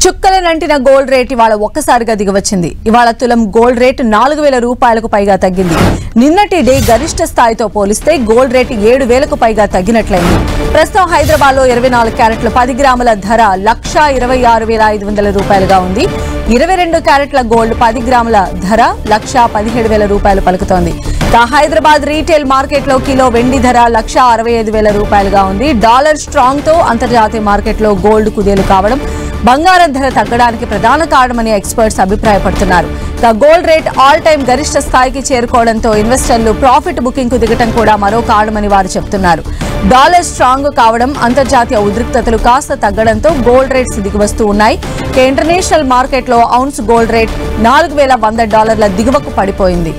చుక్కలనంటిన gold rate ఇవాళ ఒక్కసారిగా దిగివచ్చింది. ఇవాళ తులం గోల్డ్ రేట్ 4000 రూపాయలకు పైగా తగ్గింది. నిన్నటి డే గరిష్ట స్థాయితో పోలిస్తే గోల్డ్ రేట్ 7000కు పైగా తగ్గినట్లయింది. ప్రస్తుతం హైదరాబాద్ లో 24 క్యారెట్ల 10 గ్రాముల ధర 1,26,500 రూపాయలుగా ఉంది. 22 క్యారెట్ల గోల్డ్ 10 గ్రాముల ధర 1,17,000 రూపాయలు పలుకుతోంది. హైదరాబాద్ రీటైల్ మార్కెట్ లో కిలో వెండి ధర 1,65,000 రూపాయలుగా ఉంది. డాలర్ స్ట్రాంగ్ తో అంతర్జాతీయ మార్కెట్ లో గోల్డ్ కుదేలు కావడం బంగారం ధర తగ్గడానికి ప్రధాన కారణమని ఎక్స్పర్ట్స్ అభిప్రాయపడుతున్నారు. గోల్డ్ రేట్ ఆల్ టైమ్ గరిష్ట స్థాయికి చేరుకోవడంతో ఇన్వెస్టర్లు ప్రాఫిట్ బుకింగ్ కు దిగటం కూడా మరో కారణమని వారు చెబుతున్నారు. డాలర్ స్ట్రాంగ్ కావడం, అంతర్జాతీయ ఉద్రిక్తతలు కాస్త తగ్గడంతో గోల్డ్ రేట్స్ దిగివస్తూ ఉన్నాయి. ఇంటర్నేషనల్ మార్కెట్ లో ఔన్స్ గోల్డ్ రేట్ $4,100 దిగువకు పడిపోయింది.